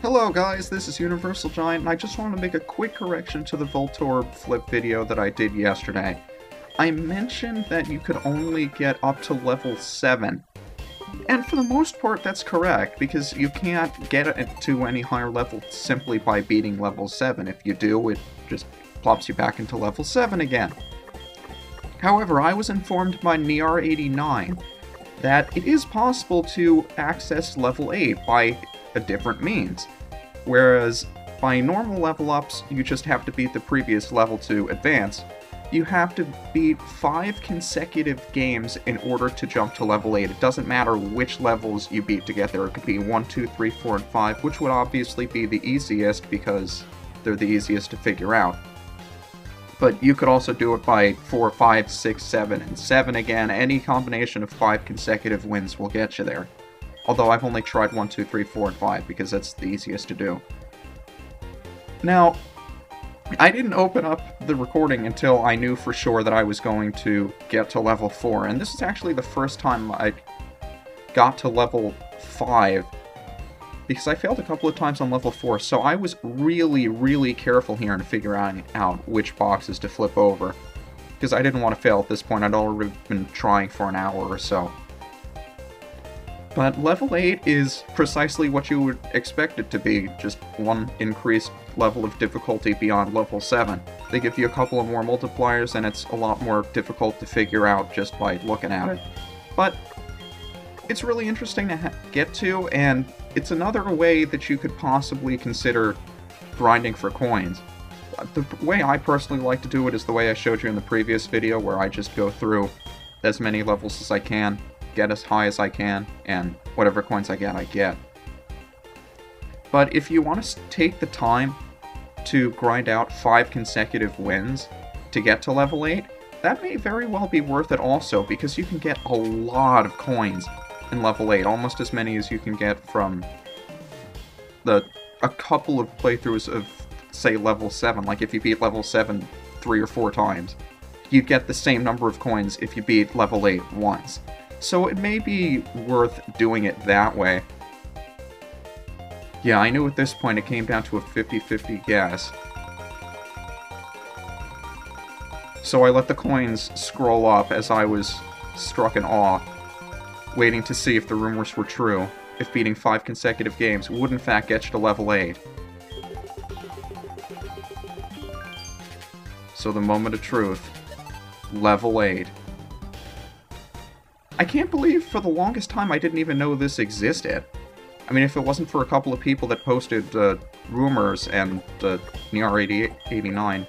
Hello guys, this is UniversalGiant, and I just want to make a quick correction to the Voltorb Flip video that I did yesterday. I mentioned that you could only get up to level 7. And for the most part that's correct, because you can't get it to any higher level simply by beating level 7. If you do, it just plops you back into level 7 again. However, I was informed by Niar89 that it is possible to access level 8 by a different means. Whereas by normal level ups, you just have to beat the previous level to advance. You have to beat 5 consecutive games in order to jump to level 8. It doesn't matter which levels you beat to get there. It could be 1, 2, 3, 4, and 5, which would obviously be the easiest because they're the easiest to figure out. But you could also do it by 4, 5, 6, 7, and 7 again. Any combination of 5 consecutive wins will get you there. Although I've only tried 1, 2, 3, 4, and 5 because that's the easiest to do. Now, I didn't open up the recording until I knew for sure that I was going to get to level 4, and this is actually the first time I got to level 5, because I failed a couple of times on level 4, so I was really careful here in figuring out which boxes to flip over, because I didn't want to fail at this point. I'd already been trying for an hour or so. But level 8 is precisely what you would expect it to be, just one increased level of difficulty beyond level 7. They give you a couple of more multipliers, and it's a lot more difficult to figure out just by looking at it. But it's really interesting to get to, and it's another way that you could possibly consider grinding for coins. The way I personally like to do it is the way I showed you in the previous video, where I just go through as many levels as I can, get as high as I can, and whatever coins I get. But if you want to take the time to grind out 5 consecutive wins to get to level 8, that may very well be worth it also, because you can get a lot of coins in level 8, almost as many as you can get from a couple of playthroughs of, say, level 7. Like if you beat level 7 3 or 4 times, you'd get the same number of coins if you beat level 8 once. So it may be worth doing it that way. Yeah, I knew at this point it came down to a 50-50 guess. So I let the coins scroll up as I was struck in awe, waiting to see if the rumors were true, if beating 5 consecutive games would in fact get you to level 8. So the moment of truth, level 8. I can't believe for the longest time I didn't even know this existed. I mean, if it wasn't for a couple of people that posted rumors and Niar89,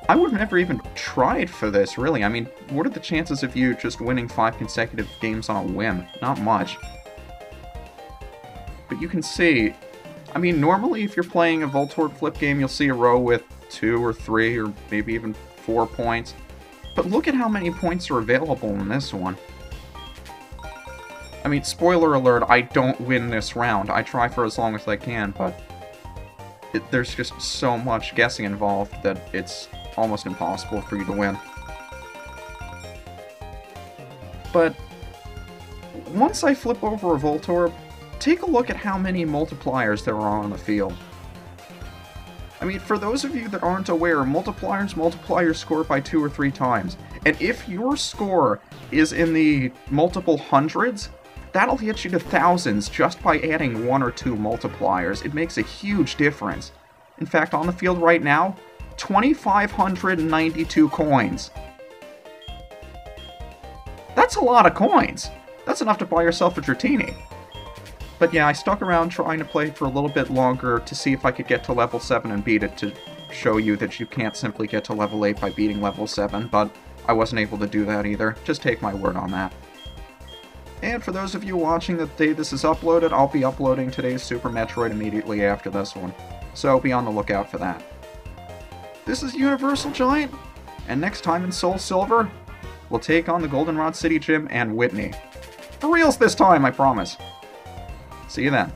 I would have never even tried for this, really. I mean, what are the chances of you just winning 5 consecutive games on a whim? Not much. But you can see, I mean, normally if you're playing a Voltorb Flip game, you'll see a row with 2 or 3 or maybe even 4 points. But look at how many points are available in this one. I mean, spoiler alert, I don't win this round. I try for as long as I can, but there's just so much guessing involved that it's almost impossible for you to win. But once I flip over a Voltorb, take a look at how many multipliers there are on the field. I mean, for those of you that aren't aware, multipliers multiply your score by 2 or 3 times. And if your score is in the multiple hundreds, that'll get you to thousands just by adding 1 or 2 multipliers. It makes a huge difference. In fact, on the field right now, 2,592 coins. That's a lot of coins. That's enough to buy yourself a Dratini. But yeah, I stuck around trying to play for a little bit longer to see if I could get to level 7 and beat it, to show you that you can't simply get to level 8 by beating level 7, but I wasn't able to do that either. Just take my word on that. And for those of you watching the day this is uploaded, I'll be uploading today's Super Metroid immediately after this one, so be on the lookout for that. This is UniversalGiant, and next time in SoulSilver, we'll take on the Goldenrod City Gym and Whitney. For reals this time, I promise. See you then.